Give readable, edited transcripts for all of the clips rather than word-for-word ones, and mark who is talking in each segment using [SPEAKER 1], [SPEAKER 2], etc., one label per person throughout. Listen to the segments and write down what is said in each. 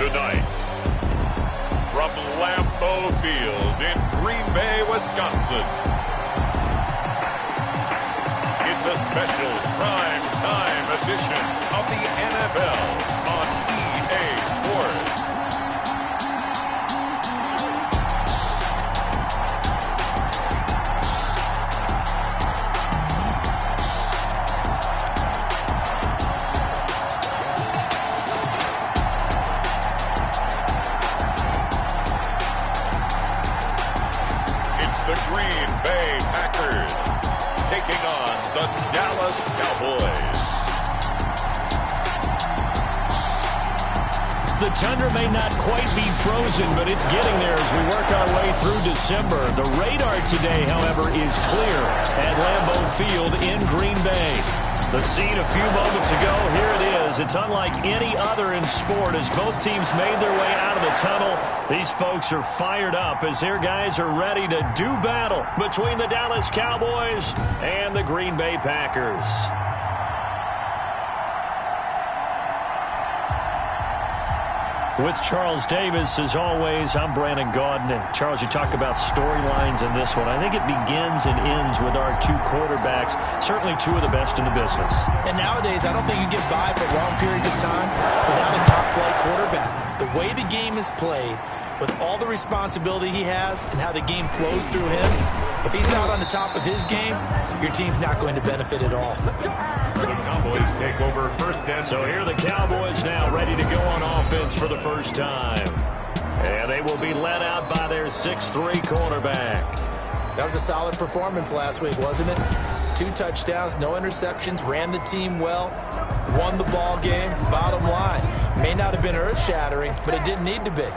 [SPEAKER 1] Tonight, from Lambeau Field in Green Bay, Wisconsin, it's a special prime time edition of the NFL on EA Sports. The Green Bay Packers taking on the Dallas Cowboys.
[SPEAKER 2] The tundra may not quite be frozen, but it's getting there as we work our way through December. The radar today, however, is clear at Lambeau Field in Green Bay. The scene a few moments ago, here it is. It's unlike any other in sport as both teams made their way out of the tunnel. These folks are fired up as their guys are ready to do battle between the Dallas Cowboys and the Green Bay Packers. With Charles Davis, as always, I'm Brandon Gaudin. Charles, you talk about storylines in this one. I think it begins and ends with our two quarterbacks, certainly two of the best in the business.
[SPEAKER 3] And nowadays, I don't think you get by for long periods of time without a top-flight quarterback. The way the game is played, with all the responsibility he has and how the game flows through him, if he's not on the top of his game, your team's not going to benefit at all.
[SPEAKER 1] The Cowboys take over first and
[SPEAKER 2] so here the Cowboys now ready to go on offense for the first time. And they will be led out by their 6'3" quarterback.
[SPEAKER 3] That was a solid performance last week, wasn't it? 2 touchdowns, no interceptions, ran the team well, won the ball game. Bottom line, may not have been earth-shattering, but it didn't need to be.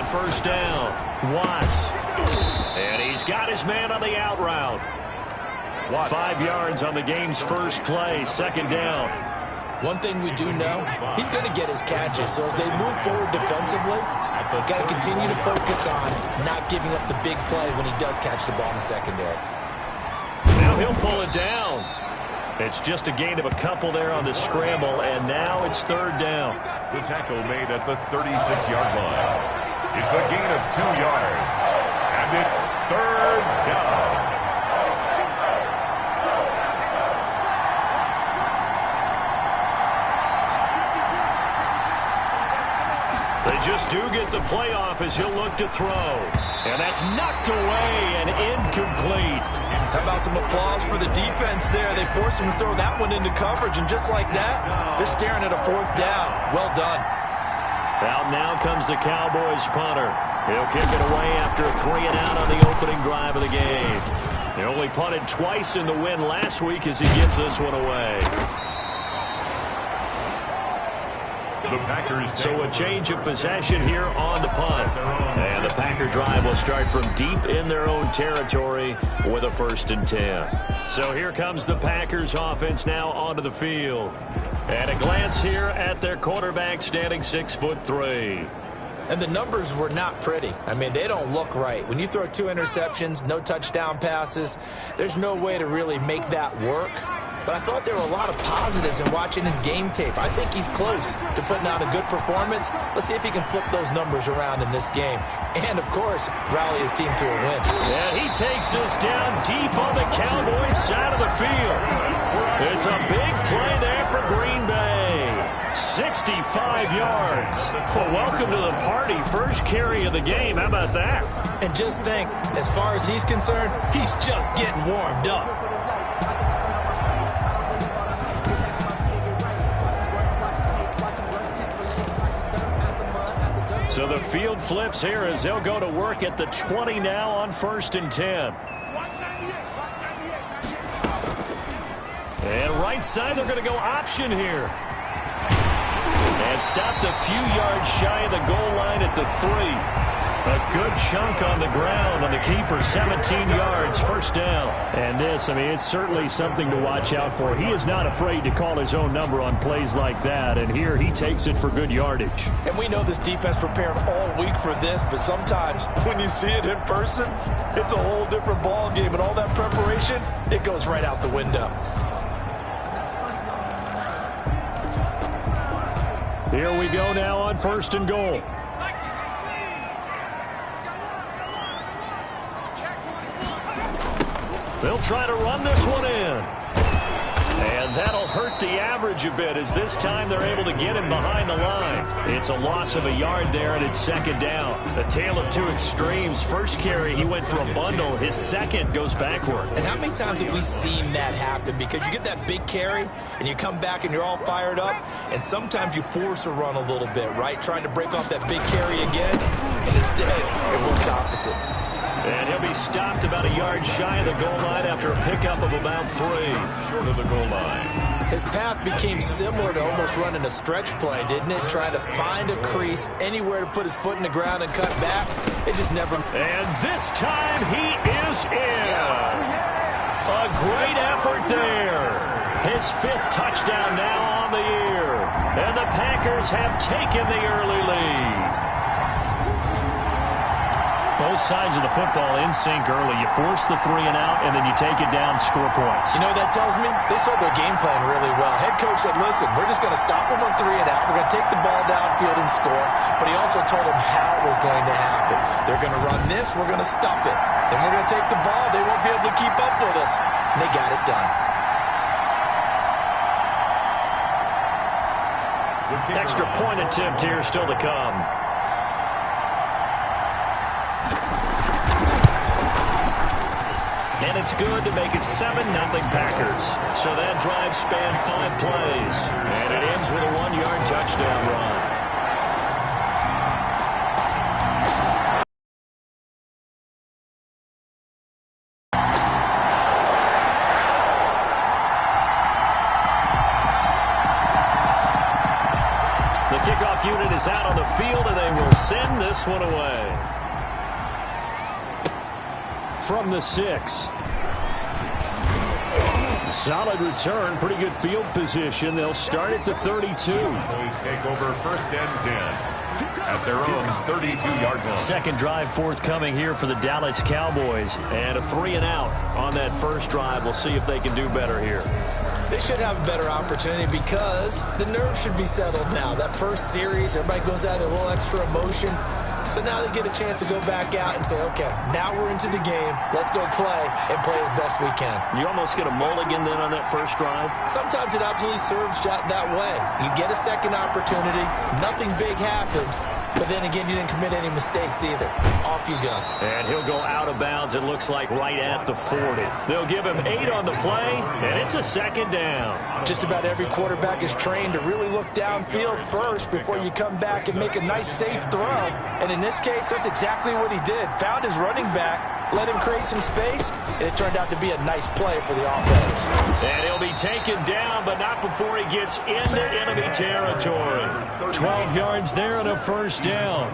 [SPEAKER 2] First down, Watts. And he's got his man on the out route. 5 yards on the game's first play, second down.
[SPEAKER 3] One thing we do know, he's going to get his catches. So as they move forward defensively, you've got to continue to focus on not giving up the big play when he does catch the ball in the secondary.
[SPEAKER 2] Now he'll pull it down. It's just a gain of a couple there on the scramble, and now it's third down.
[SPEAKER 1] The tackle made at the 36-yard line. It's a gain of 2 yards, and it's third down.
[SPEAKER 2] They just do get the playoff as he'll look to throw. And that's knocked away and incomplete.
[SPEAKER 3] How about some applause for the defense there? They forced him to throw that one into coverage, and just like that, they're staring at a fourth down. Well done.
[SPEAKER 2] Out now comes the Cowboys punter. He'll kick it away after a 3-and-out on the opening drive of the game. They only punted twice in the win last week as he gets this one away.
[SPEAKER 1] The Packers.
[SPEAKER 2] So a change of possession here on the punt. And the Packer drive will start from deep in their own territory with a 1st and 10. So here comes the Packers offense now onto the field. And a glance here at their quarterback standing 6'3".
[SPEAKER 3] And the numbers were not pretty. I mean, they don't look right. When you throw 2 interceptions, no touchdown passes, there's no way to really make that work. But I thought there were a lot of positives in watching his game tape. I think he's close to putting out a good performance. Let's see if he can flip those numbers around in this game. And, of course, rally his team to a win.
[SPEAKER 2] And he takes this down deep on the Cowboys side of the field. It's a big play there for Green Bay. 65 yards. Well, welcome to the party. First carry of the game. How about that?
[SPEAKER 3] And just think, as far as he's concerned, he's just getting warmed up.
[SPEAKER 2] So the field flips here as they'll go to work at the 20 now on 1st and 10. And right side, they're going to go option here. And stopped a few yards shy of the goal line at the 3. A good chunk on the ground, and the keeper 17 yards, first down. And this, I mean, it's certainly something to watch out for. He is not afraid to call his own number on plays like that, and here he takes it for good yardage.
[SPEAKER 3] And we know this defense prepared all week for this, but sometimes when you see it in person, it's a whole different ball game, and all that preparation, it goes right out the window.
[SPEAKER 2] Here we go now on 1st and goal. They'll try to run this one in. And that'll hurt the average a bit as this time they're able to get him behind the line. It's a loss of a yard there, and it's 2nd down. A tale of two extremes. First carry, he went for a bundle. His second goes backward.
[SPEAKER 3] And how many times have we seen that happen? Because you get that big carry, and you come back and you're all fired up, and sometimes you force a run a little bit, right? Trying to break off that big carry again, and instead it works opposite.
[SPEAKER 2] And he'll be stopped about a yard shy of the goal line after a pickup of about 3.
[SPEAKER 1] Short of the goal line.
[SPEAKER 3] His path became similar to almost running a stretch play, didn't it? Trying to find a crease, anywhere to put his foot in the ground and cut back. It just never...
[SPEAKER 2] And this time he is in.
[SPEAKER 3] Yes.
[SPEAKER 2] A great effort there. His 5th touchdown now on the year. And the Packers have taken the early lead. Both sides of the football in sync early. You force the 3 and out, and then you take it down, score points.
[SPEAKER 3] You know what that tells me? They sold their game plan really well. Head coach said, listen, we're just going to stop them on 3 and out. We're going to take the ball downfield and score. But he also told them how it was going to happen. They're going to run this. We're going to stop it. Then we're going to take the ball. They won't be able to keep up with us. And they got it done.
[SPEAKER 2] Extra point attempt here still to come. And it's good to make it 7-0 Packers. So that drive spanned 5 plays. And it ends with a 1-yard touchdown run. The kickoff unit is out on the field, and they will send this one away. From the 6. Solid return, pretty good field position. They'll start at the 32.
[SPEAKER 1] Cowboys take over 1st and 10 at their own 32-yard line.
[SPEAKER 2] Second drive forthcoming here for the Dallas Cowboys. And a 3 and out on that first drive. We'll see if they can do better here.
[SPEAKER 3] They should have a better opportunity because the nerves should be settled now. That first series, everybody goes out with a little extra emotion. So now they get a chance to go back out and say, okay, now we're into the game. Let's go play and play as best we can.
[SPEAKER 2] You almost get a mulligan then on that first drive?
[SPEAKER 3] Sometimes it absolutely serves that way. You get a second opportunity. Nothing big happened. But then again, you didn't commit any mistakes either. Off you go.
[SPEAKER 2] And he'll go out of bounds, it looks like, right at the 40. They'll give him 8 on the play, and it's a 2nd down.
[SPEAKER 3] Just about every quarterback is trained to really look downfield first before you come back and make a nice, safe throw. And in this case, that's exactly what he did. Found his running back, let him create some space, and it turned out to be a nice play for the offense.
[SPEAKER 2] And he'll be taken down, but not before he gets into enemy territory. 12 yards there and a first down.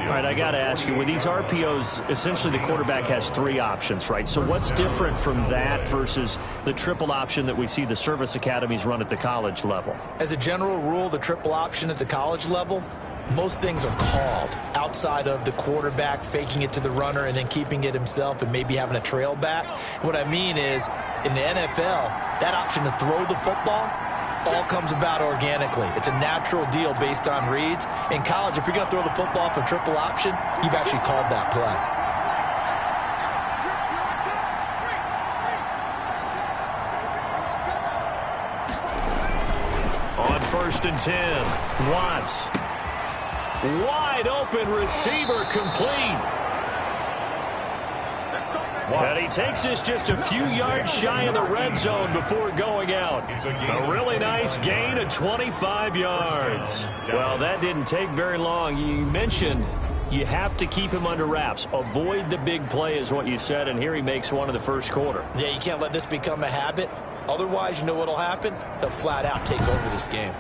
[SPEAKER 2] All right, I got to ask you, with these RPOs, essentially the quarterback has 3 options, right? So what's different from that versus the triple option that we see the service academies run at the college level?
[SPEAKER 3] As a general rule, the triple option at the college level, most things are called outside of the quarterback faking it to the runner and then keeping it himself and maybe having a trail back. What I mean is, in the NFL, that option to throw the football all comes about organically. It's a natural deal based on reads. In college, if you're going to throw the football for triple option, you've actually called that play.
[SPEAKER 2] On 1st and 10, Watts. Wide open receiver complete. And he takes this just a few yards shy of the red zone before going out. A really nice gain of 25 yards. Well, that didn't take very long. You mentioned you have to keep him under wraps. Avoid the big play is what you said, and here he makes one in the first quarter.
[SPEAKER 3] Yeah, you can't let this become a habit. Otherwise, you know what will happen? They'll flat out take over this game.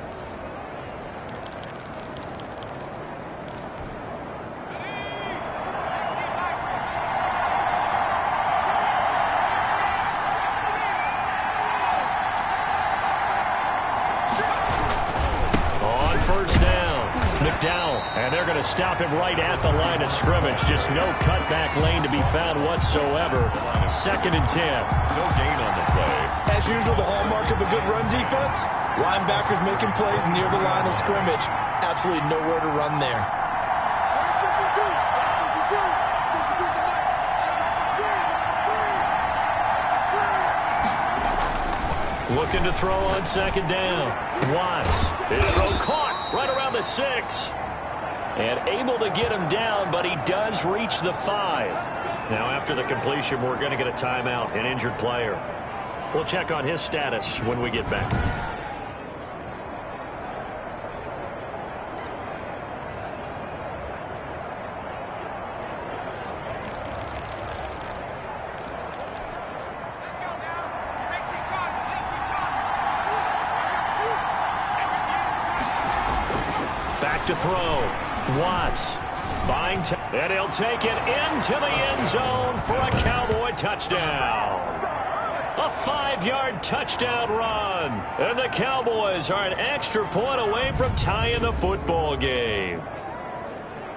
[SPEAKER 2] McDowell, and they're going to stop him right at the line of scrimmage. Just no cutback lane to be found whatsoever. 2nd and 10.
[SPEAKER 1] No gain on the play.
[SPEAKER 3] As usual, the hallmark of a good run defense, linebackers making plays near the line of scrimmage. Absolutely nowhere to run there.
[SPEAKER 2] Looking to throw on 2nd down. Watts. His throw caught right around the 6. And able to get him down, but he does reach the 5. Now after the completion, we're going to get a timeout, an injured player. We'll check on his status when we get back. Back to throw. Watts. Buying time. And he'll take it into the end zone for a Cowboy touchdown. A 5-yard touchdown run. And the Cowboys are an extra point away from tying the football game.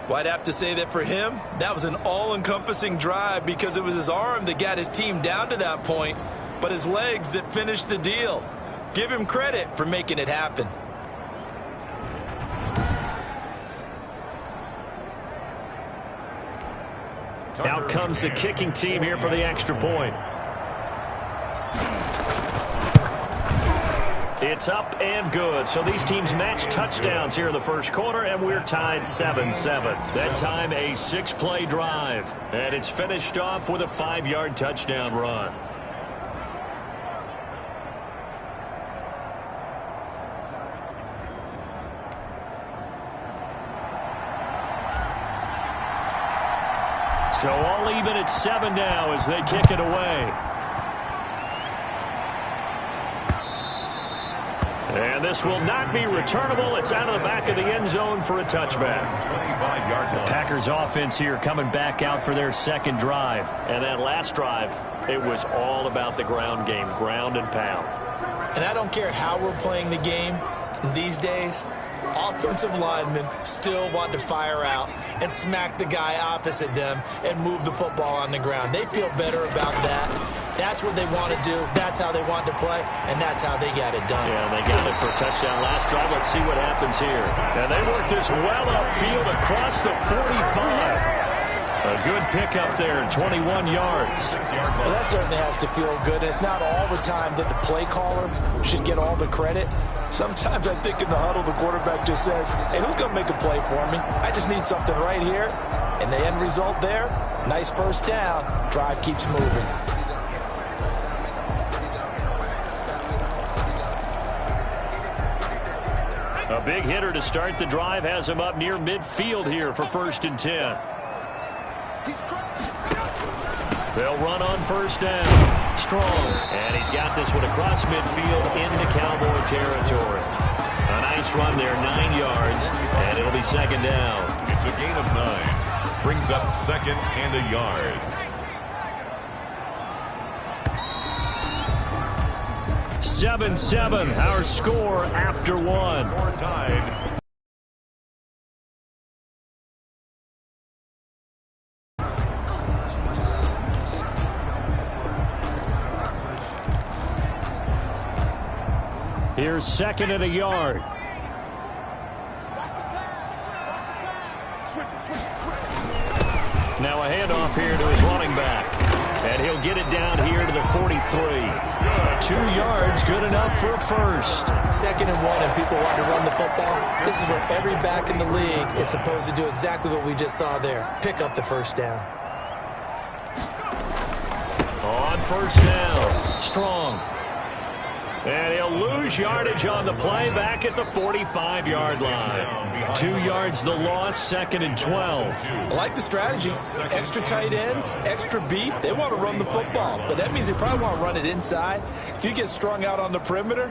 [SPEAKER 3] Well, I'd have to say that for him, that was an all-encompassing drive because it was his arm that got his team down to that point, but his legs that finished the deal. Give him credit for making it happen.
[SPEAKER 2] Out comes the kicking team here for the extra point. It's up and good. So these teams match touchdowns here in the first quarter, and we're tied 7-7. That time a 6-play drive. And it's finished off with a 5-yard touchdown run. So all even at 7 now as they kick it away. And this will not be returnable. It's out of the back of the end zone for a touchback.
[SPEAKER 1] 25-yard line.
[SPEAKER 2] The Packers offense here coming back out for their second drive. And that last drive, it was all about the ground game, ground and pound.
[SPEAKER 3] And I don't care how we're playing the game these days, offensive linemen still want to fire out and smack the guy opposite them and move the football on the ground. They feel better about that. That's what they want to do. That's how they want to play, and that's how they got it done.
[SPEAKER 2] Yeah, they got it for a touchdown last drive. Let's see what happens here. And they work this well upfield across the 45. A good pickup there, 21 yards.
[SPEAKER 3] Well, that certainly has to feel good. It's not all the time that the play caller should get all the credit. Sometimes I think in the huddle, the quarterback just says, hey, who's going to make a play for me? I just need something right here. And the end result there, nice first down. Drive keeps moving.
[SPEAKER 2] A big hitter to start the drive has him up near midfield here for 1st and 10. They'll run on 1st down. Strong. And he's got this one across midfield into Cowboy territory. A nice run there, 9 yards, and it'll be 2nd down.
[SPEAKER 1] It's a gain of 9. Brings up 2nd and a yard.
[SPEAKER 2] 7-7, our score after 1.
[SPEAKER 1] More tied.
[SPEAKER 2] Here's 2nd and a yard. Now a handoff here to his running back. And he'll get it down here to the 43. 2 yards, good enough for a first.
[SPEAKER 3] 2nd and 1, and people want to run the football. This is where every back in the league is supposed to do exactly what we just saw there. Pick up the first down.
[SPEAKER 2] On 1st down, Strong. And he'll lose yardage on the play back at the 45-yard line. 2 yards the loss, 2nd and 12.
[SPEAKER 3] I like the strategy. Extra tight ends, extra beef. They want to run the football, but that means they probably want to run it inside. If you get strung out on the perimeter,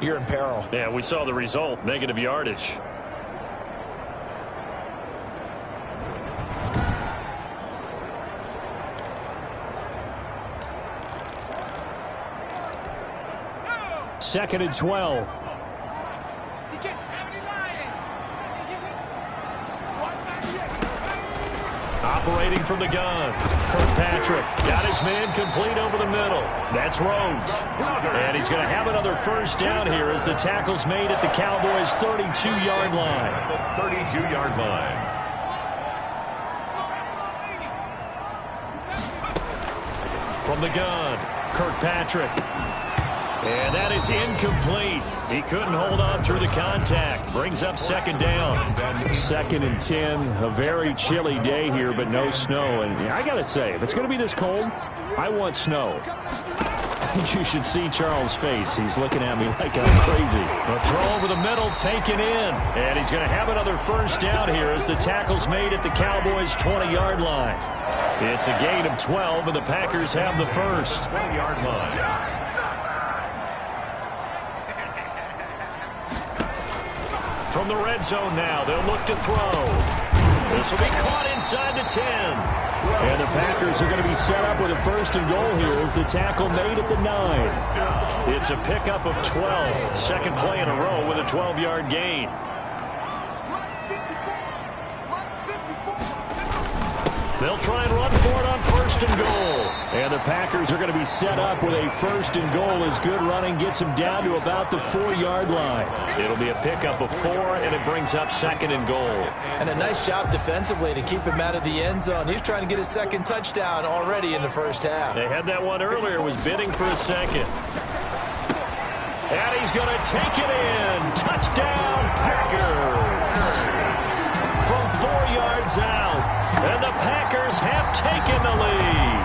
[SPEAKER 3] you're in peril.
[SPEAKER 2] Yeah, we saw the result, negative yardage. Second and 12. Operating from the gun, Kirkpatrick got his man complete over the middle. That's Rhodes. And he's going to have another first down here as the tackle's made at the Cowboys' 32-yard line.
[SPEAKER 1] The 32-yard line.
[SPEAKER 2] From the gun, Kirkpatrick. And that is incomplete. He couldn't hold on through the contact. Brings up second down.
[SPEAKER 4] 2nd and 10. A very chilly day here, but no snow. And I got to say, if it's going to be this cold, I want snow. You should see Charles' face. He's looking at me like I'm crazy.
[SPEAKER 2] The throw over the middle taken in. And he's going to have another first down here as the tackle's made at the Cowboys' 20-yard line. It's a gain of 12, and the Packers have the first.
[SPEAKER 1] 20-yard line.
[SPEAKER 2] From the red zone now, they'll look to throw. This will be caught inside the 10.
[SPEAKER 4] And the Packers are going to be set up with a first and goal here as the tackle made at the 9.
[SPEAKER 2] It's a pickup of 12. Second play in a row with a 12-yard gain. They'll try and run for it on first and goal.
[SPEAKER 4] And the Packers are going to be set up with a first and goal as good running gets them down to about the 4-yard line.
[SPEAKER 2] It'll be a pickup of 4, and it brings up second and goal.
[SPEAKER 3] And a nice job defensively to keep him out of the end zone. He's trying to get his second touchdown already in the first half.
[SPEAKER 2] They had that one earlier, was bidding for a second. And he's going to take it in. Touchdown, Packers. From 4 yards out. And the Packers have taken the lead.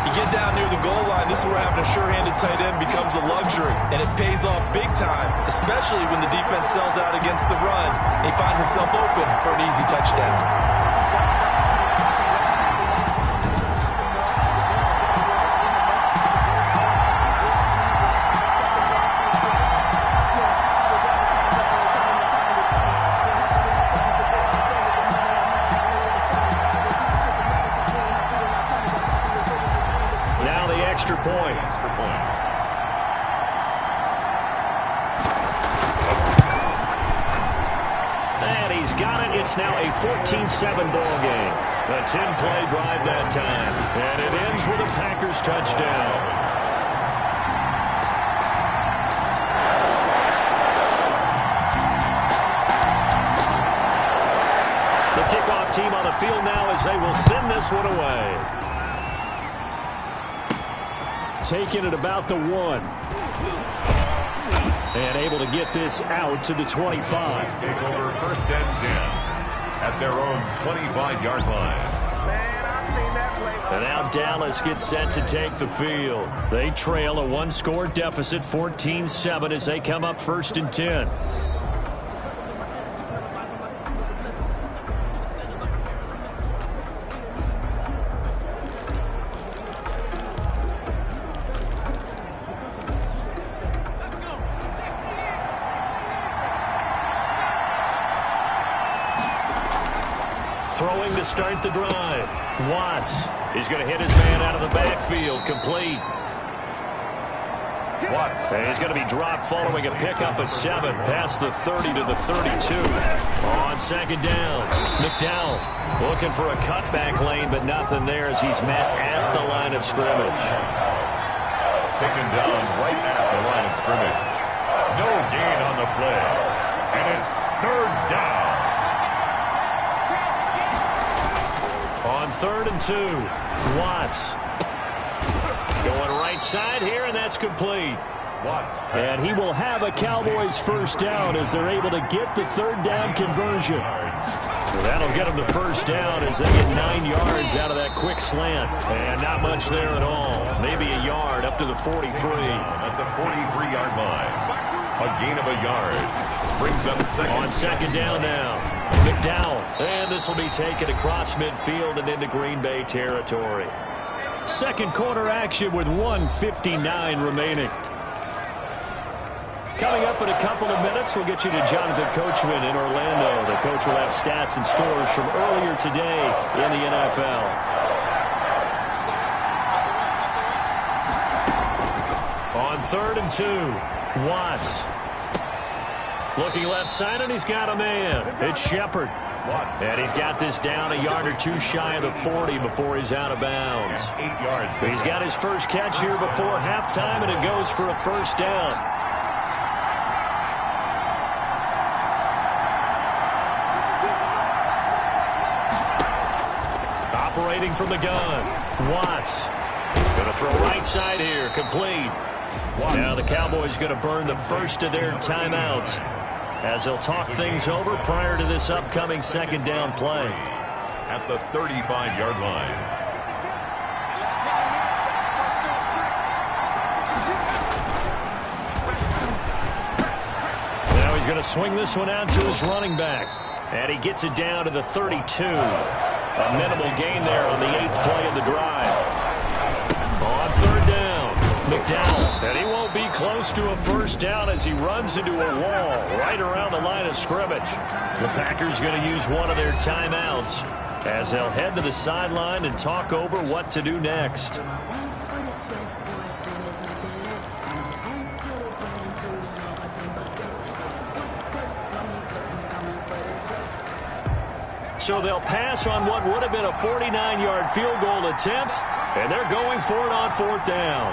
[SPEAKER 3] You get down near the goal line, this is where having a sure-handed tight end becomes a luxury. And it pays off big time, especially when the defense sells out against the run. He finds himself open for an easy touchdown.
[SPEAKER 2] Extra point. And he's got it. It's now a 14-7 ball game. A 10-play drive that time. And it ends with a Packers touchdown. The kickoff team on the field now as they will send this one away.
[SPEAKER 4] Taking it about the 1. And able to get this out to the 25.
[SPEAKER 1] Take over first and 10 at their own 25-yard line.
[SPEAKER 2] And now Dallas gets set to take the field. They trail a 1-score deficit, 14-7, as they come up first and 10. Throwing to start the drive. Watts is going to hit his man out of the backfield. Complete. Watts. And he's going to be dropped following a pickup of 7 past the 30 to the 32. On second down, McDowell looking for a cutback lane, but nothing there as he's met at the line of scrimmage.
[SPEAKER 1] Taken down right at the line of scrimmage. No gain on the play. And it's third down.
[SPEAKER 2] On 3rd and 2, Watts going right side here, and that's complete.
[SPEAKER 1] Watts.
[SPEAKER 4] And he will have a Cowboys first down as they're able to get the third down conversion.
[SPEAKER 2] So that'll get them the first down as they get 9 yards out of that quick slant. And not much there at all. Maybe a yard up to the 43.
[SPEAKER 1] At the 43-yard line. A gain of a yard. Brings up second.
[SPEAKER 2] On second down now. McDowell. And this will be taken across midfield and into Green Bay territory.
[SPEAKER 4] Second quarter action with 1:59 remaining.
[SPEAKER 2] Coming up in a couple of minutes, we'll get you to Jonathan Coachman in Orlando. The coach will have stats and scores from earlier today in the NFL. On 3rd and 2, Watts. Looking left side, and he's got a man. It's Shepard. And he's got this down a yard or two shy of the 40 before he's out of bounds.
[SPEAKER 1] 8 yards.
[SPEAKER 2] He's got his first catch here before halftime, and it goes for a first down. Operating from the gun, Watts. Going to throw right side here, complete. Now the Cowboys going to burn the first of their timeouts as they'll talk things over prior to this upcoming second down play.
[SPEAKER 1] At the 35-yard line.
[SPEAKER 2] Now he's going to swing this one out to his running back. And he gets it down to the 32. A minimal gain there on the 8th play of the drive. On third down, McDowell. And he won't be close to a first down as he runs into a wall right around the line of scrimmage. The Packers going to use one of their timeouts as they'll head to the sideline and talk over what to do next. So they'll pass on what would have been a 49-yard field goal attempt, and they're going for it on fourth down.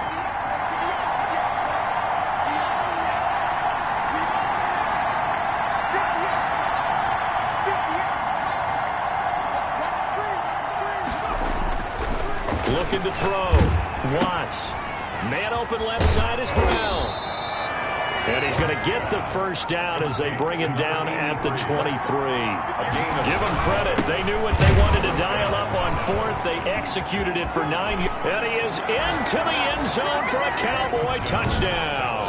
[SPEAKER 2] Looking to throw. Watts. Man open left side is Brown. And he's going to get the first down as they bring him down at the 23. Give them credit. They knew what they wanted to dial up on fourth. They executed it for 9 yards. And he is into the end zone for a Cowboy touchdown.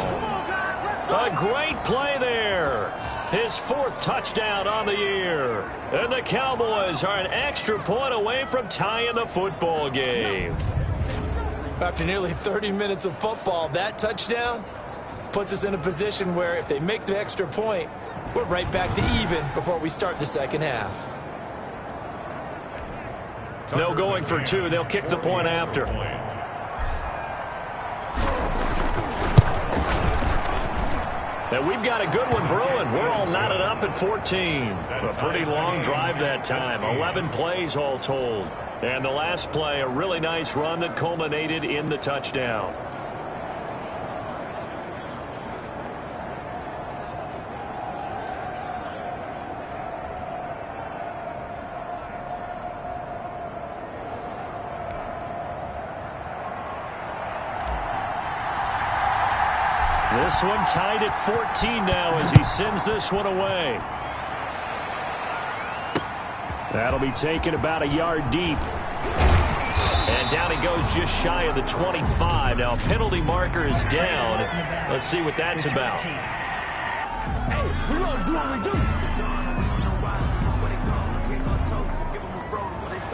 [SPEAKER 2] A great play there. His 4th touchdown on the year. And the Cowboys are an extra point away from tying the football game.
[SPEAKER 3] After nearly 30 minutes of football, that touchdown puts us in a position where if they make the extra point, we're right back to even before we start the second half.
[SPEAKER 2] No going for 2. They'll kick the point after. And we've got a good one brewing. We're all knotted up at 14. A pretty long drive that time. 11 plays all told. And the last play, a really nice run that culminated in the touchdown. This one tied at 14 now as he sends this one away. That'll be taken about a yard deep. And down he goes just shy of the 25. Now penalty marker is down. Let's see what that's about.
[SPEAKER 5] Hey, we gonna do what we do.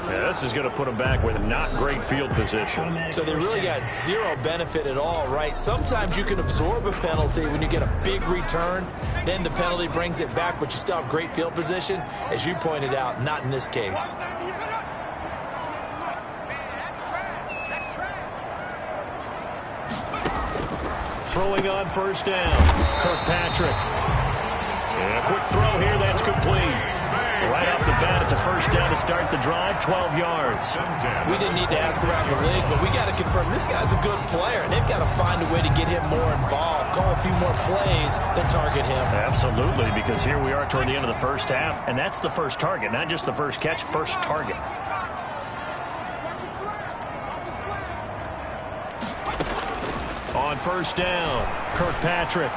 [SPEAKER 2] Yeah, this is going to put him back with not great field position.
[SPEAKER 3] So they really got zero benefit at all, right? Sometimes you can absorb a penalty when you get a big return. Then the penalty brings it back, but you still have great field position. As you pointed out, not in this case.
[SPEAKER 2] Throwing on first down, Kirkpatrick. And a quick throw here, that's complete. Right off the bat, it's a first down to start the drive, 12 yards.
[SPEAKER 3] We didn't need to ask around the league, but we got to confirm this guy's a good player, and they've got to find a way to get him more involved, call a few more plays that target him.
[SPEAKER 2] Absolutely, because here we are toward the end of the first half, and that's the first target, not just the first catch, first target. On first down, Kirkpatrick.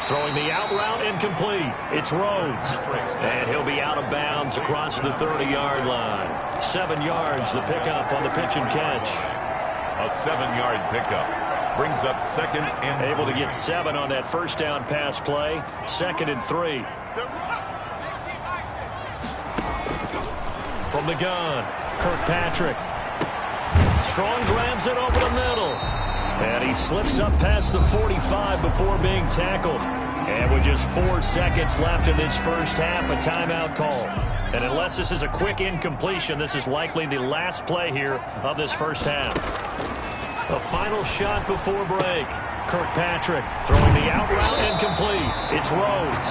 [SPEAKER 2] Throwing the out route, incomplete. It's Rhodes. And he'll be out of bounds across the 30-yard line. 7 yards, the pickup on the pitch and catch.
[SPEAKER 1] A 7-yard pickup. Brings up second and...
[SPEAKER 2] Able to get 7 on that first down pass play. 2nd and 3. From the gun, Kirkpatrick. Strong grabs it over the middle. And he slips up past the 45 before being tackled. And with just 4 seconds left in this first half, a timeout call. And unless this is a quick incompletion, this is likely the last play here of this first half. A final shot before break. Kirkpatrick throwing the out route incomplete. It's Rhodes.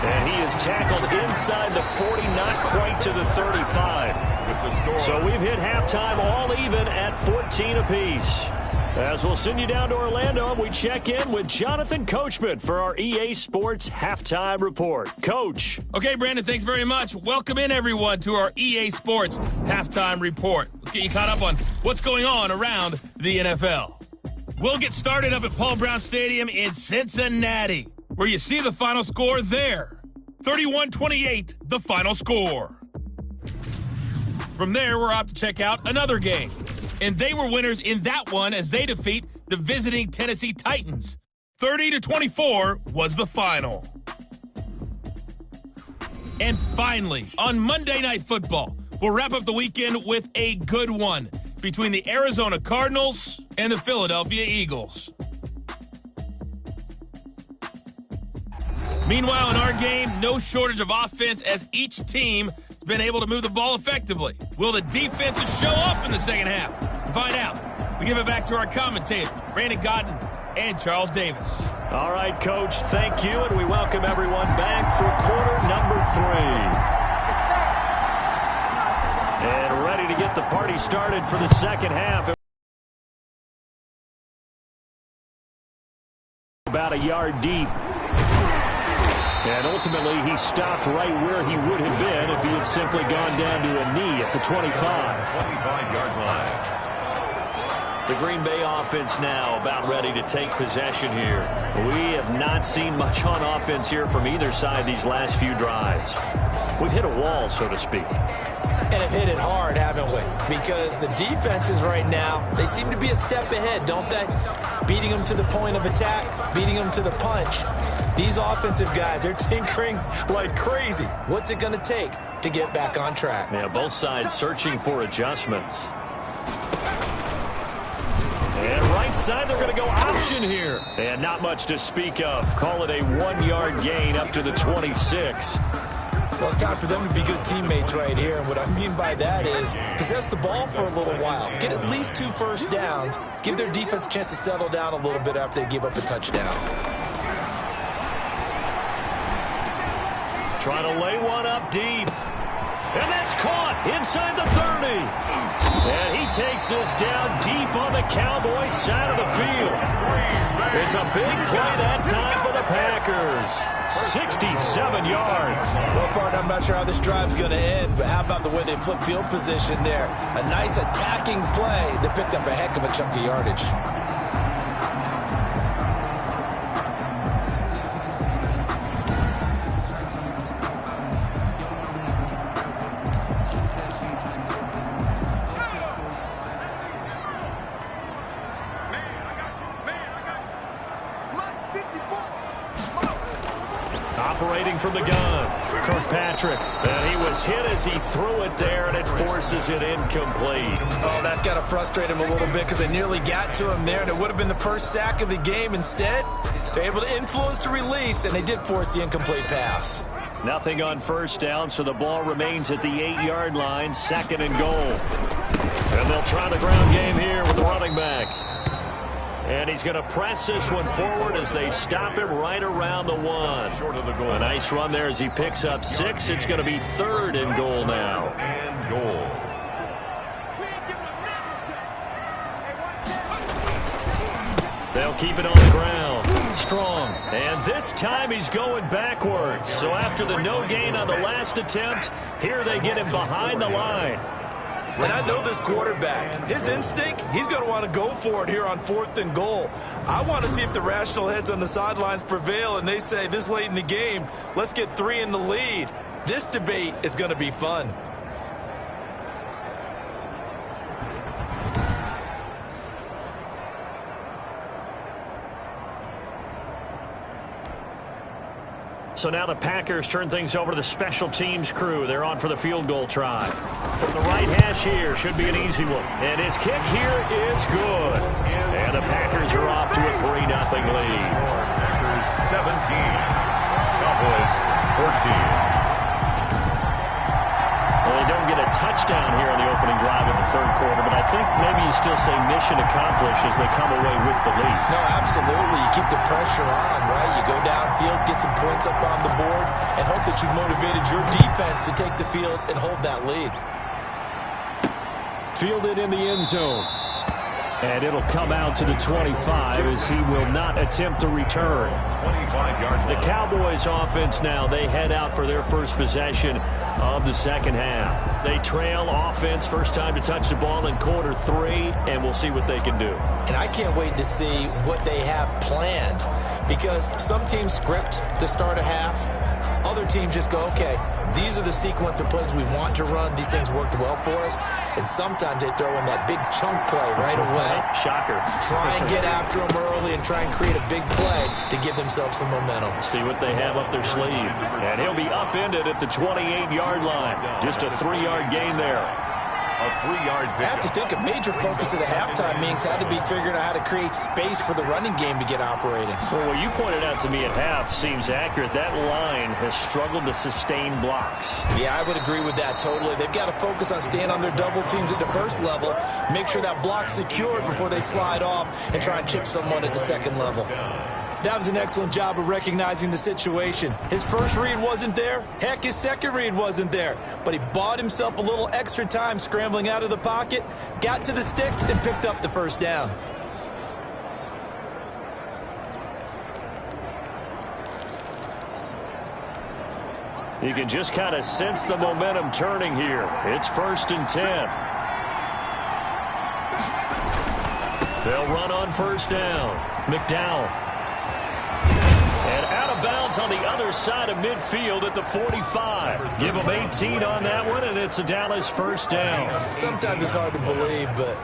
[SPEAKER 2] And he is tackled inside the 40, not quite to the 35.
[SPEAKER 1] With the score.
[SPEAKER 2] So we've hit halftime all even at 14 apiece. As we'll send you down to Orlando, we check in with Jonathan Coachman for our EA Sports Halftime Report. Coach.
[SPEAKER 6] Okay, Brandon, thanks very much. Welcome in, everyone, to our EA Sports Halftime Report. Let's get you caught up on what's going on around the NFL. We'll get started up at Paul Brown Stadium in Cincinnati, where you see the final score there. 31-28, the final score. From there, we're off to check out another game. And they were winners in that one as they defeat the visiting Tennessee Titans. 30-24 was the final. And finally, on Monday Night Football, we'll wrap up the weekend with a good one between the Arizona Cardinals and the Philadelphia Eagles. Meanwhile, in our game, no shortage of offense as each team has been able to move the ball effectively. Will the defenses show up in the second half? To find out, we give it back to our commentators, Brandon Godden and Charles Davis.
[SPEAKER 2] All right, Coach, thank you, and we welcome everyone back for quarter number 3. And ready to get the party started for the second half. About a yard deep. And ultimately, he stopped right where he would have been if he had simply gone down to a knee at the 25.
[SPEAKER 1] 25-yard line.
[SPEAKER 2] The Green Bay offense now about ready to take possession here. We have not seen much on offense here from either side these last few drives. We've hit a wall, so to speak.
[SPEAKER 3] And have hit it hard, haven't we? Because the defenses right now, they seem to be a step ahead, don't they? Beating them to the point of attack, beating them to the punch. These offensive guys, they're tinkering like crazy. What's it going to take to get back on track?
[SPEAKER 2] Yeah, both sides searching for adjustments. And right side, they're going to go option here. And not much to speak of. Call it a 1-yard gain up to the 26.
[SPEAKER 3] Well, it's time for them to be good teammates right here. And what I mean by that is possess the ball for a little while. Get at least 2 first downs. Give their defense a chance to settle down a little bit after they give up a touchdown.
[SPEAKER 2] Trying to lay one up deep. And that's caught inside the 30. And he takes us down deep on the Cowboys side of the field. It's a big play that time for the Packers. 67 yards.
[SPEAKER 3] Well, partner, I'm not sure how this drive's going to end, but how about the way they flip field position there? A nice attacking play that picked up a heck of a chunk of yardage.
[SPEAKER 2] Operating from the gun, Kirkpatrick. And he was hit as he threw it there, and it forces it incomplete.
[SPEAKER 3] Oh, that's got to frustrate him a little bit because they nearly got to him there, and it would have been the first sack of the game. Instead, they're able to influence the release, and they did force the incomplete pass.
[SPEAKER 2] Nothing on first down, so the ball remains at the 8-yard line, 2nd and goal. And they'll try the ground game here with the running back. And he's going to press this one forward as they stop him right around the 1.
[SPEAKER 1] Short of the goal.
[SPEAKER 2] A nice run there as he picks up 6. It's going to be 3rd and goal now.
[SPEAKER 1] And goal.
[SPEAKER 2] They'll keep it on the ground. Strong. And this time he's going backwards. So after the no gain on the last attempt, here they get him behind the line.
[SPEAKER 3] And I know this quarterback. His instinct, he's going to want to go for it here on 4th and goal. I want to see if the rational heads on the sidelines prevail and they say this late in the game, let's get 3 in the lead. This debate is going to be fun.
[SPEAKER 2] So now the Packers turn things over to the special teams crew. They're on for the field goal try. From the right hash here, should be an easy one. And his kick here is good. And the Packers are off to a 3-0 lead.
[SPEAKER 1] Packers 17. Cowboys 14.
[SPEAKER 2] Well, they don't get a touchdown here on the opening drive of the 3rd quarter, but I think maybe you still say mission accomplished as they come away with the lead.
[SPEAKER 3] No, absolutely. You keep the pressure on, right? You go downfield, get some points up on the board, and that you motivated your defense to take the field and hold that lead.
[SPEAKER 4] Fielded in the end zone. And it'll come out to the 25 as he will not attempt to return.
[SPEAKER 1] 25-yard line.
[SPEAKER 4] The Cowboys offense now, they head out for their first possession of the second half. They trail offense, first time to touch the ball in quarter 3, and we'll see what they can do.
[SPEAKER 3] And I can't wait to see what they have planned, because some teams script to start a half. Other teams just go, okay, these are the sequence of plays we want to run. These things worked well for us. And sometimes they throw in that big chunk play right away.
[SPEAKER 4] Shocker.
[SPEAKER 3] Try and get after them early and try and create a big play to give themselves some momentum.
[SPEAKER 4] See what they have up their sleeve. And he'll be upended at the 28-yard line. Just a 3-yard gain there.
[SPEAKER 1] A 3-yard
[SPEAKER 3] I have to think a major focus of the halftime meetings had to be figuring out how to create space for the running game to get operating.
[SPEAKER 4] Well, what you pointed out to me at half seems accurate. That line has struggled to sustain blocks.
[SPEAKER 3] Yeah, I would agree with that totally. They've got to focus on staying on their double teams at the first level, make sure that block's secured before they slide off and try and chip someone at the second level. That was an excellent job of recognizing the situation. His first read wasn't there. Heck, his second read wasn't there. But he bought himself a little extra time scrambling out of the pocket, got to the sticks, and picked up the first down.
[SPEAKER 4] You can just kind of sense the momentum turning here. It's 1st and 10. They'll run on first down. McDowell. And out of bounds on the other side of midfield at the 45. Give them 18 on that one, and it's a Dallas first down.
[SPEAKER 3] Sometimes it's hard to believe, but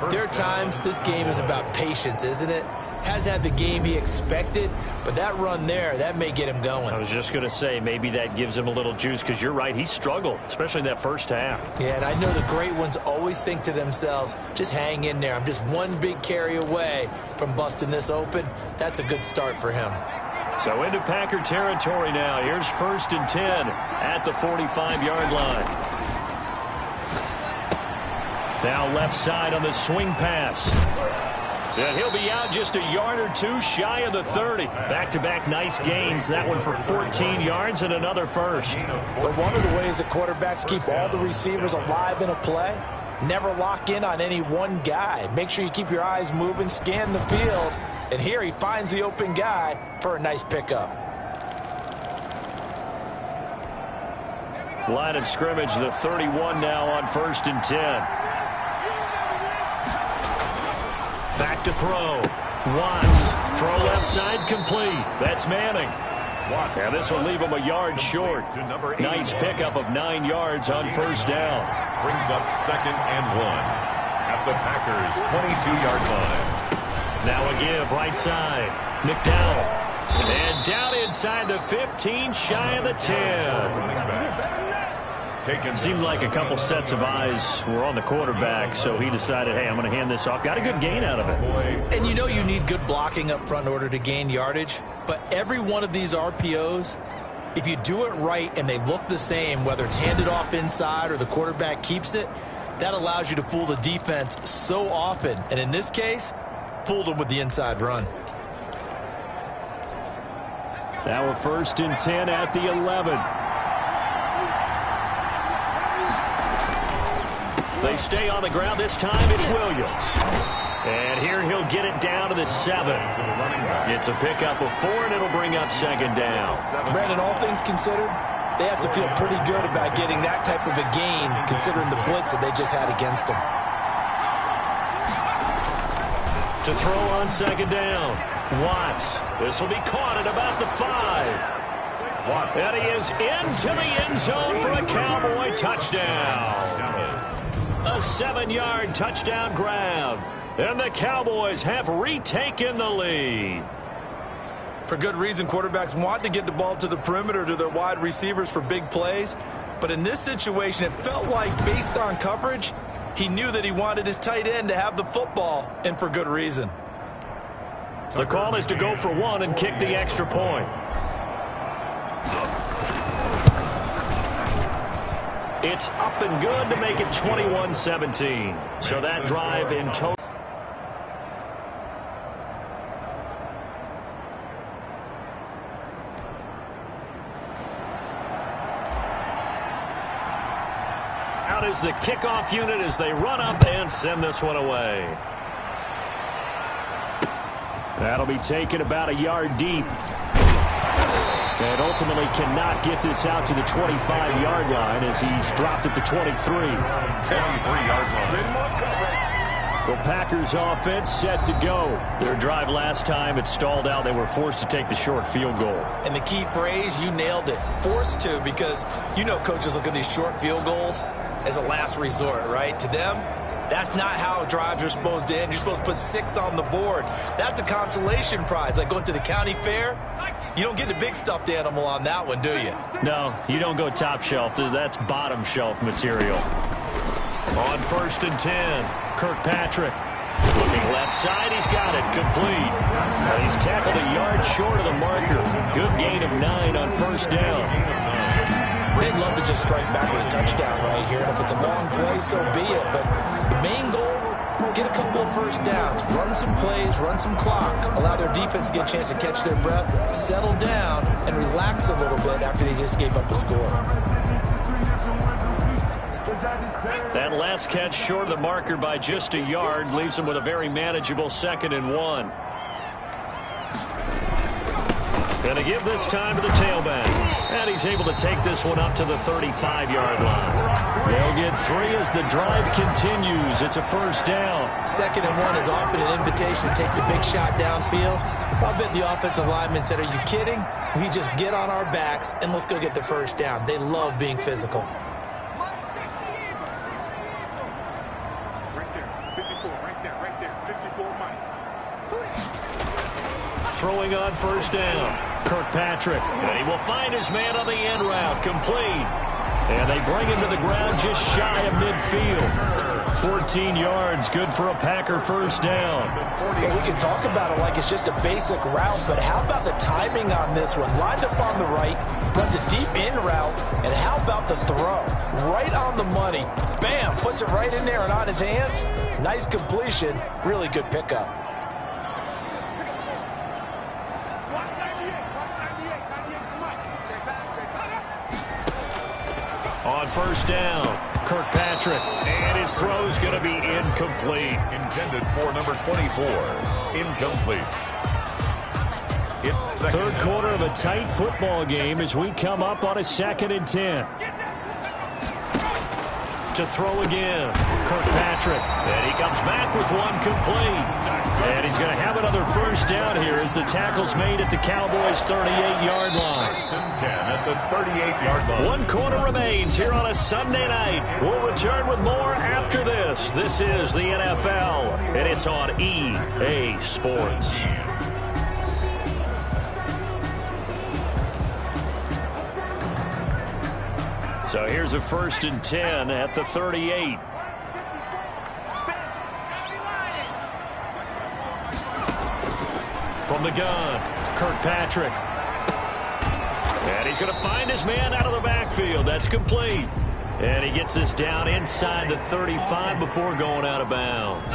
[SPEAKER 3] there are times this game is about patience, isn't it? Has had the game he expected, but that run there, that may get him going.
[SPEAKER 4] I was just going to say, maybe that gives him a little juice, because you're right, he struggled, especially in that first half.
[SPEAKER 3] Yeah, and I know the great ones always think to themselves, just hang in there. I'm just one big carry away from busting this open. That's a good start for him.
[SPEAKER 4] So into Packer territory now. Here's 1st and 10 at the 45-yard line. Now left side on the swing pass. And he'll be out just a yard or two shy of the 30. Back-to-back nice gains. That one for 14 yards and another first.
[SPEAKER 3] But one of the ways that quarterbacks keep all the receivers alive in a play, never lock in on any one guy. Make sure you keep your eyes moving, scan the field. And here he finds the open guy for a nice pickup.
[SPEAKER 4] Line of scrimmage, the 31 now on 1st and 10. Back to throw. Watts. Throw left side complete. That's Manning. Now this will leave him a yard short. Nice pickup of 9 yards on first down.
[SPEAKER 1] Brings up 2nd and 1 at the Packers' 22-yard line.
[SPEAKER 4] Now a give right side. McDowell. And down inside the 15, shy of the 10. Seemed like a couple sets of eyes were on the quarterback, so he decided, hey, I'm going to hand this off. Got a good gain out of it.
[SPEAKER 3] And you know you need good blocking up front in order to gain yardage, but every one of these RPOs, if you do it right and they look the same, whether it's handed off inside or the quarterback keeps it, that allows you to fool the defense so often. And in this case, fooled them with the inside run.
[SPEAKER 4] Now a 1st and 10 at the 11. They stay on the ground. This time it's Williams. And here he'll get it down to the 7. It's a pickup of 4, and it'll bring up 2nd down.
[SPEAKER 3] Brandon, all things considered, they have to feel pretty good about getting that type of a gain, considering the blitz that they just had against them.
[SPEAKER 4] To throw on 2nd down. Watts. This will be caught at about the 5. And he is into the end zone for a Cowboy touchdown. A 7-yard touchdown grab. And the Cowboys have retaken the lead.
[SPEAKER 3] For good reason, quarterbacks want to get the ball to the perimeter to their wide receivers for big plays. But in this situation, it felt like, based on coverage, he knew that he wanted his tight end to have the football, and for good reason.
[SPEAKER 4] The call is to go for 1 and kick the extra point. It's up and good to make it 21-17. So that drive in total.
[SPEAKER 2] out is the kickoff unit as they run up and send this one away. That'll be taken about a yard deep. And ultimately cannot get this out to the 25-yard line as he's dropped at the 23.
[SPEAKER 1] 23-yard line.
[SPEAKER 2] Well, Packers offense set to go. Their drive last time, it stalled out. They were forced to take the short field goal.
[SPEAKER 3] And the key phrase, you nailed it, forced to, because you know coaches look at these short field goals as a last resort, right? To them, that's not how drives are supposed to end. You're supposed to put 6 on the board. That's a consolation prize. Like going to the county fair, you don't get the big stuffed animal on that one, do you?
[SPEAKER 2] No, you don't go top shelf. That's bottom shelf material. On 1st and 10, Kirkpatrick. Looking left side, he's got it, complete. He's tackled a yard short of the marker. Good gain of 9 on 1st down.
[SPEAKER 3] They'd love to just strike back with a touchdown right here. And if it's a long play, so be it. But the main goal, get a couple of first downs. Run some plays, run some clock. Allow their defense to get a chance to catch their breath, settle down, and relax a little bit after they just gave up a score.
[SPEAKER 2] That last catch short of the marker by just a yard leaves him with a very manageable 2nd and 1. Going to give this time to the tailback. And he's able to take this one up to the 35-yard line. They'll get 3 as the drive continues. It's a 1st down. 2nd and 1 is often an invitation to take the big shot downfield. I bet the offensive lineman said, are you kidding? We just get on our backs and let's go get the 1st down. They love being physical. Throwing on 1st down, Kirkpatrick. And he will find his man on the end route, complete. And they bring him to the ground just shy of midfield. 14 yards, good for a Packer 1st down.
[SPEAKER 3] Well, we can talk about it like it's just a basic route, but how about the timing on this one? Lined up on the right, runs a deep in route, and how about the throw? Right on the money. Bam, puts it right in there and on his hands. Nice completion, really good pickup. On 1st down, Kirkpatrick, and his throw's going to be incomplete.
[SPEAKER 1] Intended for number 24, incomplete. It's
[SPEAKER 2] 3rd quarter of a tight football game as we come up on a 2nd and 10. To throw again, Kirkpatrick, and he comes back with one complete. And he's going to have another 1st down here as the tackle's made at the Cowboys' 38-yard line.
[SPEAKER 1] 1st and 10 at the 38-yard line.
[SPEAKER 2] 1 quarter remains here on a Sunday night. We'll return with more after this. This is the NFL, and it's on EA Sports. So here's a 1st and 10 at the 38. From the gun, Kirkpatrick. And he's going to find his man out of the backfield. That's complete. And he gets this down inside the 35 before going out of bounds.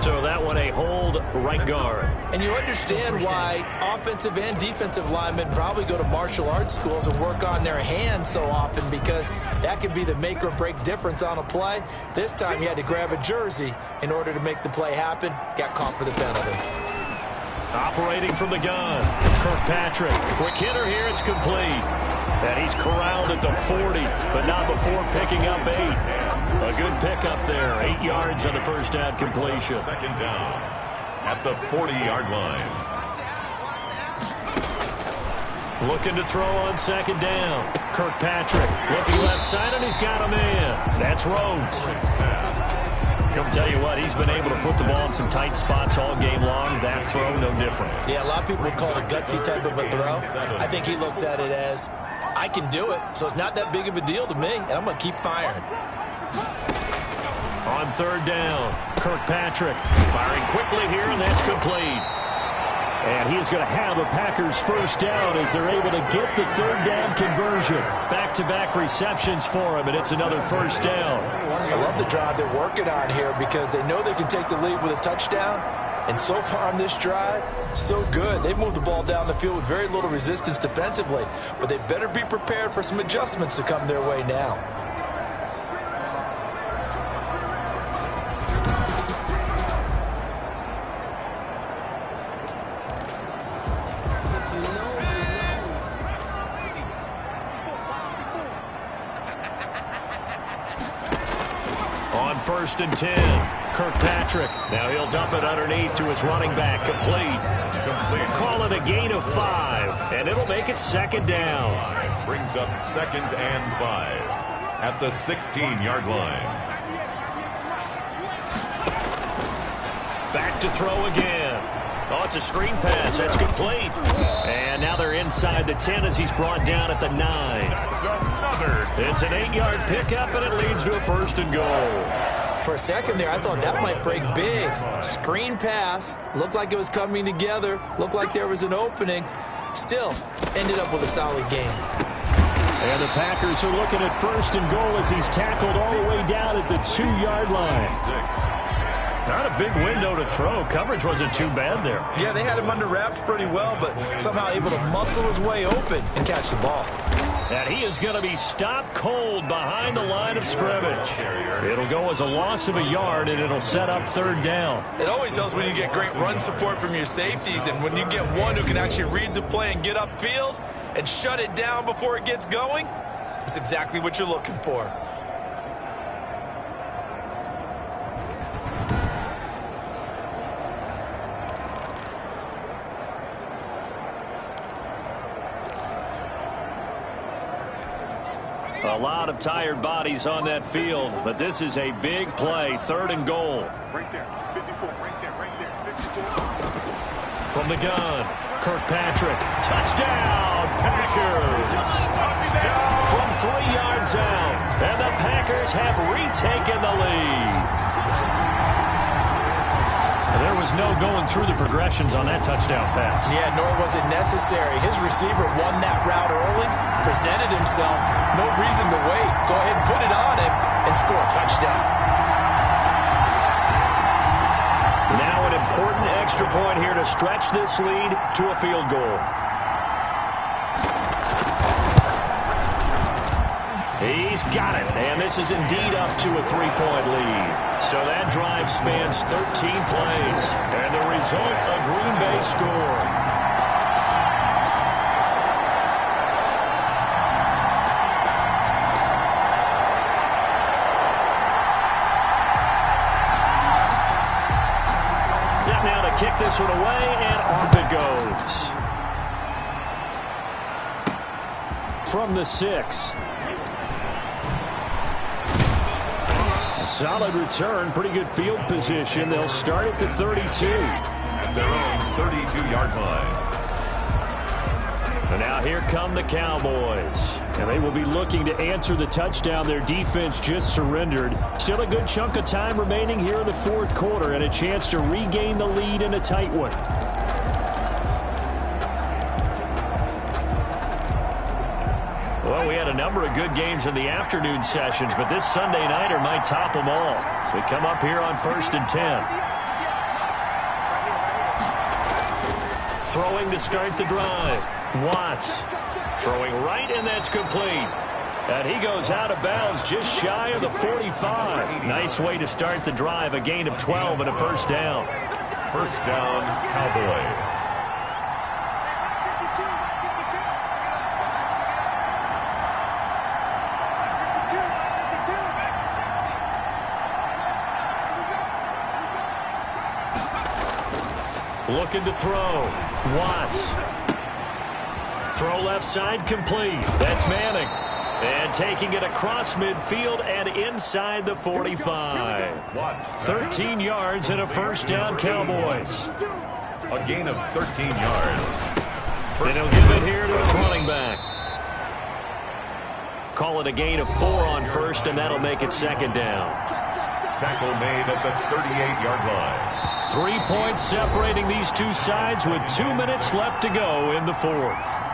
[SPEAKER 2] So that one a hold right guard. And you understand why offensive and defensive linemen probably go to martial arts schools and work on their hands so often, because that can be the make or break difference on a play. This time he had to grab a jersey in order to make the play happen. Got caught for the penalty. Operating from the gun, Kirkpatrick. Quick hitter here, it's complete. And he's corralled at the 40, but not before picking up 8. A good pickup there. 8 yards on the 1st down completion.
[SPEAKER 1] 2nd down at the 40-yard line.
[SPEAKER 2] Looking to throw on 2nd down. Kirkpatrick looking left side, and he's got a man. That's Rhodes. I'll tell you what, he's been able to put the ball in some tight spots all game long. That throw, no different. Yeah, a lot of people would call it a gutsy type of a throw. I think he looks at it as, I can do it, so it's not that big of a deal to me, and I'm going to keep firing. On 3rd down, Kirkpatrick firing quickly here, and that's complete. And he's going to have a Packers 1st down as they're able to get the 3rd down conversion. Back-to-back receptions for him, and it's another 1st down. I love the drive they're working on here because they know they can take the lead with a touchdown,
[SPEAKER 3] And so far on this drive, so good. They've moved the ball down the field with very little resistance defensively, but they better be prepared for some adjustments to come their way now.
[SPEAKER 2] On 1st and 10, Kirkpatrick. Now he'll dump it underneath to his running back. Complete. Call it a gain of 5, and it'll make it 2nd down.
[SPEAKER 1] Brings up 2nd and 5 at the 16-yard line.
[SPEAKER 2] Back to throw again. Oh, it's a screen pass. That's complete. And now they're inside the 10 as he's brought down at the 9.
[SPEAKER 1] That's another.
[SPEAKER 2] It's an 8-yard pickup, and it leads to a 1st and goal.
[SPEAKER 3] For a second there, I thought that might break big. Screen pass. Looked like it was coming together. Looked like there was an opening. Still, ended up with a solid game.
[SPEAKER 4] And the Packers are looking at 1st and goal as he's tackled all the way down at the 2-yard line.
[SPEAKER 2] Not a big window to throw. Coverage wasn't too bad there.
[SPEAKER 3] Yeah, they had him under wraps pretty well, but somehow able to muscle his way open and catch the ball.
[SPEAKER 2] And he is going to be stopped cold behind the line of scrimmage. It'll go as a loss of a yard, and it'll set up 3rd down.
[SPEAKER 3] It always helps when you get great run support from your safeties, and when you get one who can actually read the play and get upfield and shut it down before it gets going, it's exactly what you're looking for.
[SPEAKER 2] A lot of tired bodies on that field, but this is a big play. 3rd and goal.
[SPEAKER 5] Right there. 54. Right there. 54.
[SPEAKER 2] From the gun, Kirkpatrick. Touchdown, Packers. From 3 yards out, and the Packers have retaken the lead. There was no going through the progressions on that touchdown pass.
[SPEAKER 3] Yeah, nor was it necessary. His receiver won that route early, presented himself. No reason to wait. Go ahead and put it on him and score a touchdown.
[SPEAKER 2] Now an important extra point here to stretch this lead to a field goal. He's got it, and this is indeed up to a 3-point lead. So that drive spans 13 plays, and the result, a Green Bay score. Set now to kick this one away, and off it goes.
[SPEAKER 4] From the 6. Solid return, pretty good field position. They'll start at the 32.
[SPEAKER 1] At their own 32-yard line.
[SPEAKER 2] And now here come the Cowboys.
[SPEAKER 4] And they will be looking to answer the touchdown their defense just surrendered. Still a good chunk of time remaining here in the 4th quarter and a chance to regain the lead in a tight one.
[SPEAKER 2] Well, we had a number of good games in the afternoon sessions, but this Sunday nighter might top them all. So we come up here on 1st and 10. Throwing to start the drive. Watts throwing right, and that's complete. And he goes out of bounds just shy of the 45. Nice way to start the drive, a gain of 12 and a 1st down.
[SPEAKER 1] 1st down, Cowboys.
[SPEAKER 2] Looking to throw. Watts. Throw left side complete. That's Manning. And taking it across midfield and inside the 45. 13 yards and a 1st down, Cowboys.
[SPEAKER 1] A gain of 13 yards.
[SPEAKER 2] And he'll give it here to his running back. Call it a gain of 4 on 1st, and that'll make it 2nd down.
[SPEAKER 1] Tackle made at the 38-yard line.
[SPEAKER 2] 3 points separating these two sides with 2 minutes left to go in the 4th.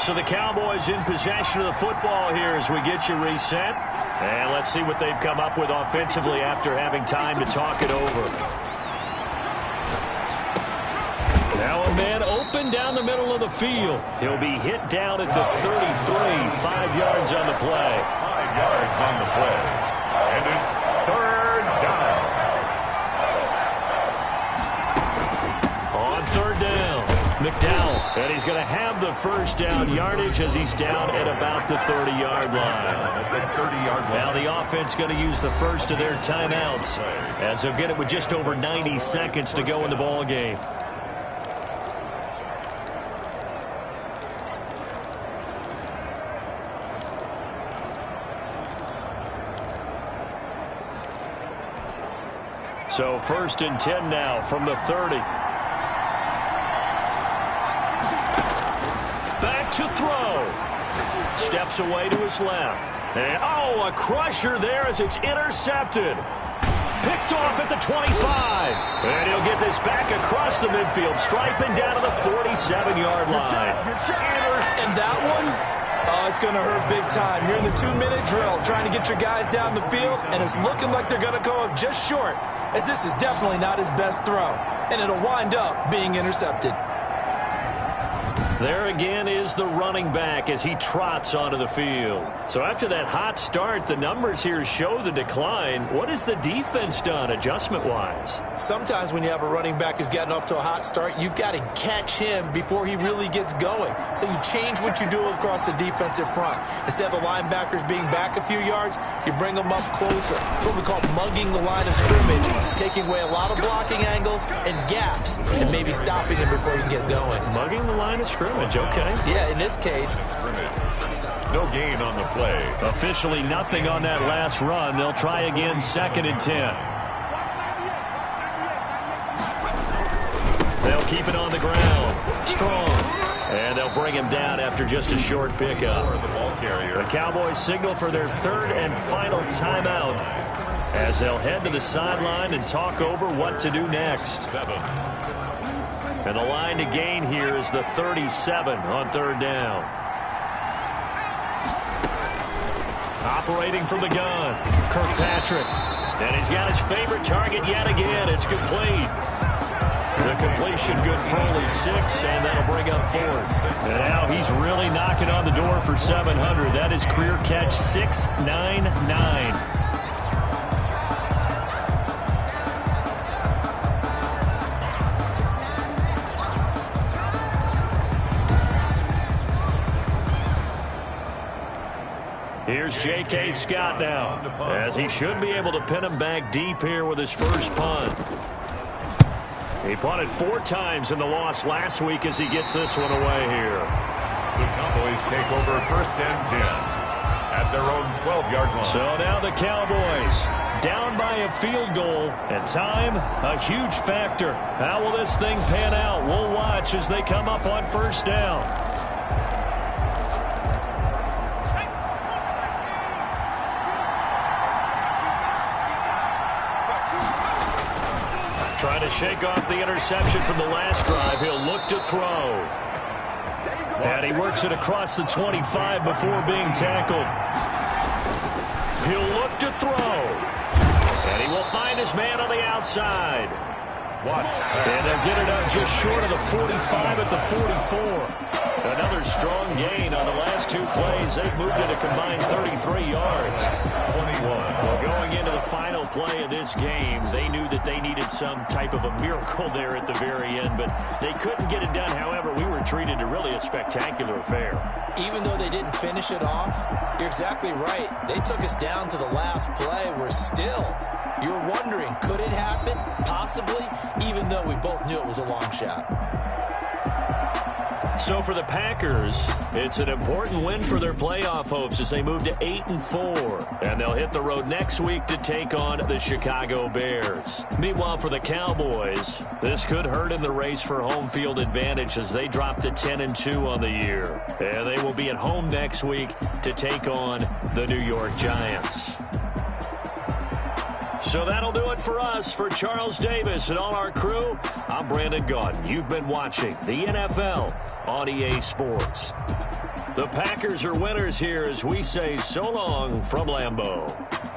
[SPEAKER 2] So the Cowboys in possession of the football here as we get you reset. And let's see what they've come up with offensively after having time to talk it over. Now a man open down the middle of the field. He'll be hit down at the 33, 5 yards on the play.
[SPEAKER 1] 5 yards on the play. And it's third down.
[SPEAKER 2] On third down, McDowell. And he's going to have the first down yardage as he's down at about the 30-yard line.
[SPEAKER 1] At the 30-yard line.
[SPEAKER 2] Now the offense going to use the first of their timeouts as they'll get it with just over 90 seconds to go in the ball game. So 1st and 10 now from the 30. Back to throw. Steps away to his left. And, a crusher there as it's intercepted. Picked off at the 25. And he'll get this back across the midfield, striping down to the 47-yard line.
[SPEAKER 3] And that one, it's going to hurt big time. You're in the 2-minute drill trying to get your guys down the field, and it's looking like they're going to go up just short, as this is definitely not his best throw, and it'll wind up being intercepted.
[SPEAKER 2] There again is the running back as he trots onto the field. So after that hot start, the numbers here show the decline. What has the defense done adjustment-wise?
[SPEAKER 3] Sometimes when you have a running back who's gotten off to a hot start, you've got to catch him before he really gets going. So you change what you do across the defensive front. Instead of the linebackers being back a few yards, you bring them up closer. It's what we call mugging the line of scrimmage, taking away a lot of blocking angles and gaps, and maybe stopping him before he can get going.
[SPEAKER 2] Mugging the line of scrimmage, okay.
[SPEAKER 3] Yeah, in this case.
[SPEAKER 1] No gain on the play.
[SPEAKER 2] Officially nothing on that last run. They'll try again 2nd and 10. They'll keep it on the ground. Strong. And they'll bring him down after just a short pickup. The Cowboys signal for their 3rd and final timeout as they'll head to the sideline and talk over what to do next. And the line to gain here is the 37 on 3rd down. Operating from the gun, Kirkpatrick. And he's got his favorite target yet again. It's complete. The completion good for only 6, and that'll bring up 4th. And now he's really knocking on the door for 700. That is career catch 699. Here's J.K. Scott now, as he should be able to pin him back deep here with his first punt. He punted 4 times in the loss last week as he gets this one away here.
[SPEAKER 1] The Cowboys take over 1st and 10 at their own 12-yard line.
[SPEAKER 2] So now the Cowboys down by a field goal, and time, a huge factor. How will this thing pan out? We'll watch as they come up on 1st down. Trying to shake off the interception from the last drive. He'll look to throw. And he works it across the 25 before being tackled. He'll look to throw. And he will find his man on the outside. And they'll get it up just short of the 45 at the 44. Another strong gain on the last 2 plays. They've moved it a combined 33 yards.
[SPEAKER 1] 21.
[SPEAKER 2] Well, going into the final play of this game, they knew that they needed some type of a miracle there at the very end, but they couldn't get it done. However, we were treated to really a spectacular affair.
[SPEAKER 3] Even though they didn't finish it off, you're exactly right. They took us down to the last play. We're still, you're wondering, could it happen? Possibly, even though we both knew it was a long shot.
[SPEAKER 2] So for the Packers, it's an important win for their playoff hopes as they move to 8-4. And they'll hit the road next week to take on the Chicago Bears. Meanwhile, for the Cowboys, this could hurt in the race for home field advantage as they drop to 10-2 on the year. And they will be at home next week to take on the New York Giants. So that'll do it for us. For Charles Davis and all our crew, I'm Brandon Gaudin. You've been watching the NFL on EA Sports. The Packers are winners here as we say so long from Lambeau.